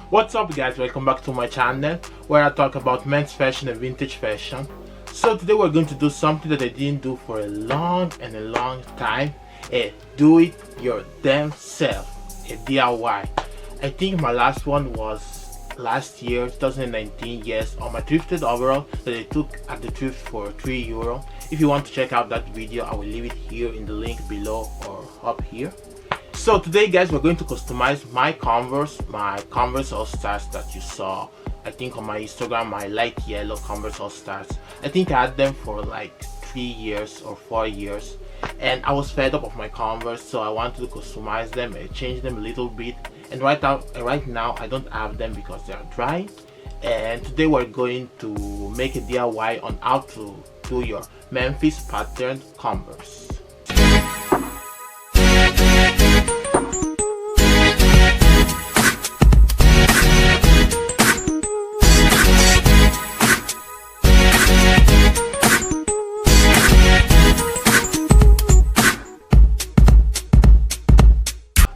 What's up guys, welcome back to my channel where I talk about men's fashion and vintage fashion. So today we're going to do something that I didn't do for a long time, a do it your damn self, a DIY. I think my last one was last year, 2019, yes, on my thrifted overall that I took at the thrift for €3. If you want to check out that video, I will leave it here in the link below or up here. So today guys, we're going to customize my Converse All Stars that you saw I think on my Instagram, my light yellow Converse All Stars. I think I had them for like 3 years or 4 years, and I was fed up of my Converse, so I wanted to customize them and change them a little bit. And right now I don't have them because they are dry. And today we're going to make a DIY on how to do your Memphis Pattern Converse.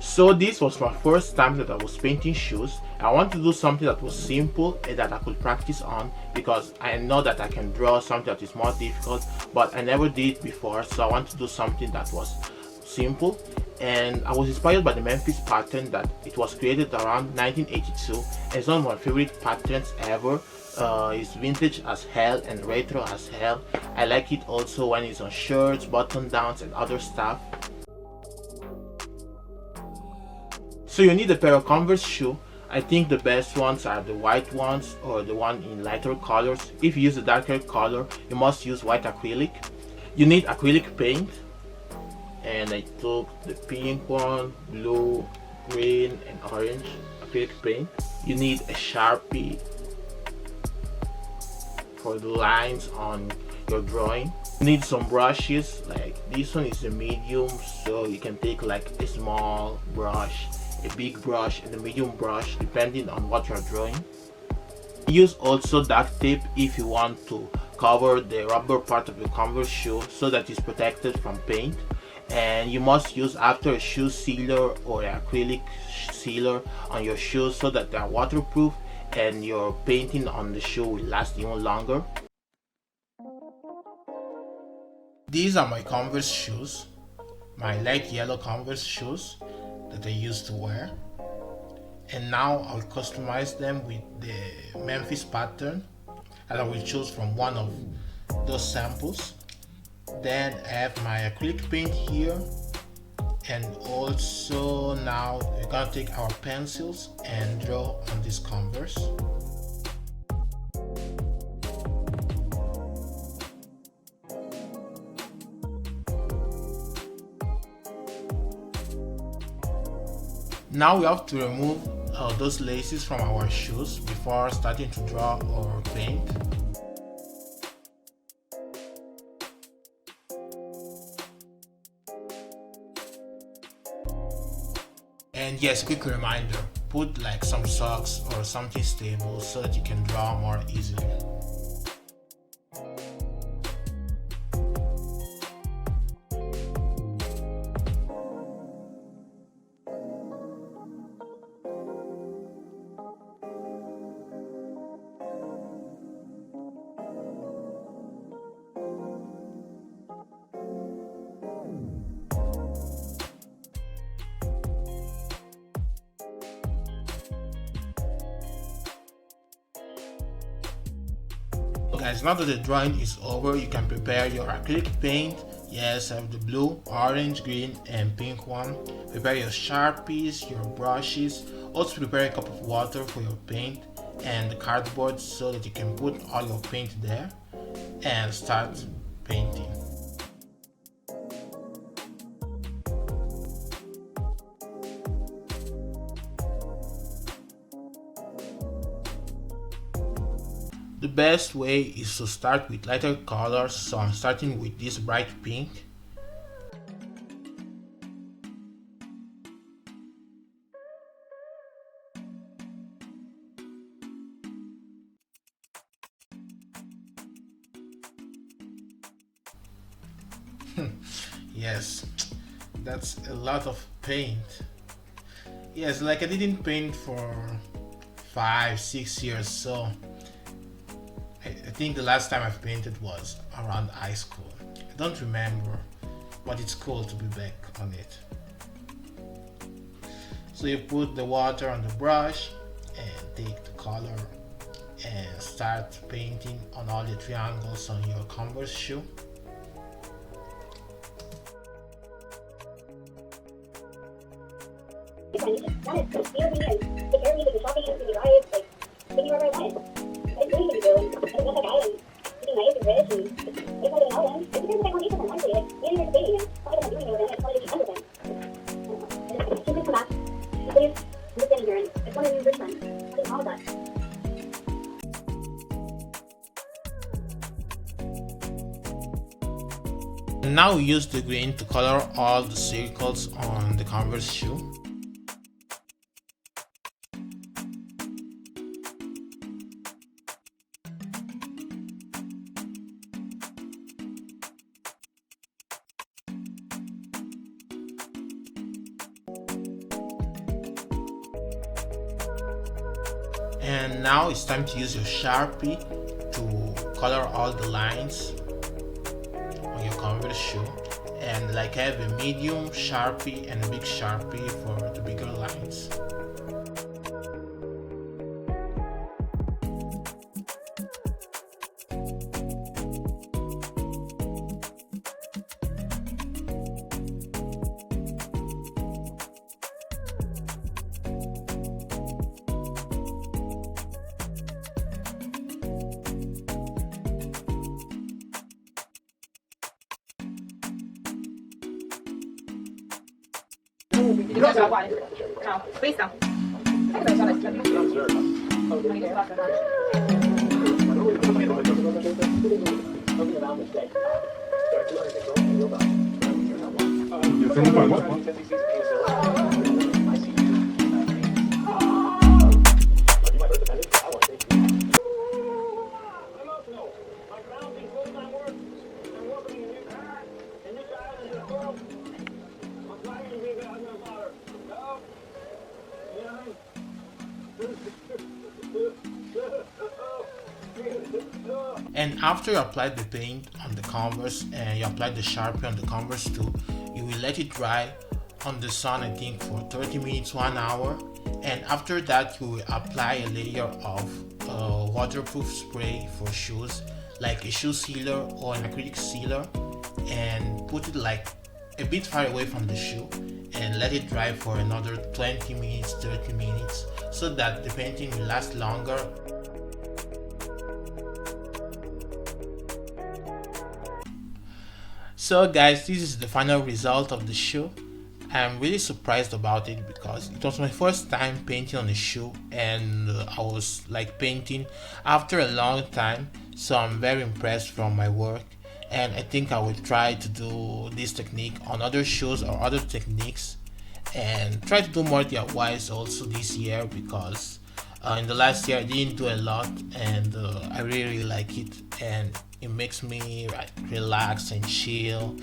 So this was my first time that I was painting shoes. I wanted to do something that was simple and that I could practice on, because I know that I can draw something that is more difficult, but I never did it before. So I wanted to do something that was simple, and I was inspired by the Memphis pattern that it was created around 1982, and it's one of my favorite patterns ever. It's vintage as hell and retro as hell. I like it also when it's on shirts, button downs and other stuff. So you need a pair of Converse shoe. I think the best ones are the white ones or the one in lighter colors. If you use a darker color, you must use white acrylic. You need acrylic paint, and I took the pink one, blue, green and orange acrylic paint. You need a Sharpie for the lines on your drawing. You need some brushes, like this one is a medium, so you can take like a small brush, a big brush and a medium brush depending on what you're drawing. Use also duct tape if you want to cover the rubber part of your Converse shoe so that it's protected from paint. And you must use after a shoe sealer or an acrylic sealer on your shoes so that they're waterproof and your painting on the shoe will last even longer. These are my Converse shoes, my light yellow Converse shoes that I used to wear, and now I'll customize them with the Memphis pattern, and I will choose from one of those samples. Then I have my acrylic paint here, and also now we're gonna take our pencils and draw on this Converse. Now we have to remove those laces from our shoes before starting to draw or paint. And yes, quick reminder, put like some socks or something stable so that you can draw more easily. Guys, now that the drawing is over, you can prepare your acrylic paint. Yes, I have the blue, orange, green and pink one. Prepare your Sharpies, your brushes. Also prepare a cup of water for your paint and the cardboard so that you can put all your paint there and start painting. The best way is to start with lighter colors, so I'm starting with this bright pink. Yes, that's a lot of paint. Yes, like I didn't paint for 5-6 years. So I think the last time I've painted was around high school. I don't remember, but it's cool to be back on it. So you put the water on the brush and take the color and start painting on all the triangles on your Converse shoe. Now we use the green to color all the circles on the Converse shoe. And now it's time to use your Sharpie to color all the lines on your Converse shoe. And like I have a medium Sharpie and a big Sharpie for the bigger lines. No, please don't. And after you apply the paint on the Converse and you apply the Sharpie on the Converse too, you will let it dry on the sun, I think for 30 minutes, 1 hour. And after that you will apply a layer of waterproof spray for shoes, like a shoe sealer or an acrylic sealer, and put it like a bit far away from the shoe and let it dry for another 20 minutes, 30 minutes, so that the painting will last longer. So guys, this is the final result of the shoe. I'm really surprised about it because it was my first time painting on a shoe, and I was like painting after a long time, so I'm very impressed from my work, and I think I will try to do this technique on other shoes or other techniques, and try to do more DIYs also this year, because in the last year I didn't do a lot, and I really like it, and it makes me like relax and chill.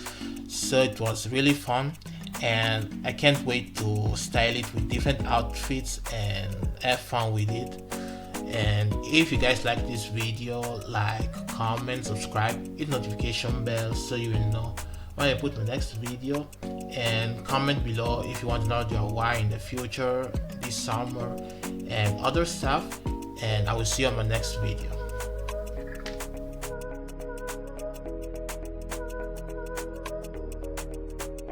So it was really fun, and I can't wait to style it with different outfits and have fun with it. And if you guys like this video, like, comment, subscribe, hit notification bell so you will know when I put my next video, and comment below if you want to know DIY in the future, this summer and other stuff, and I will see you on my next video.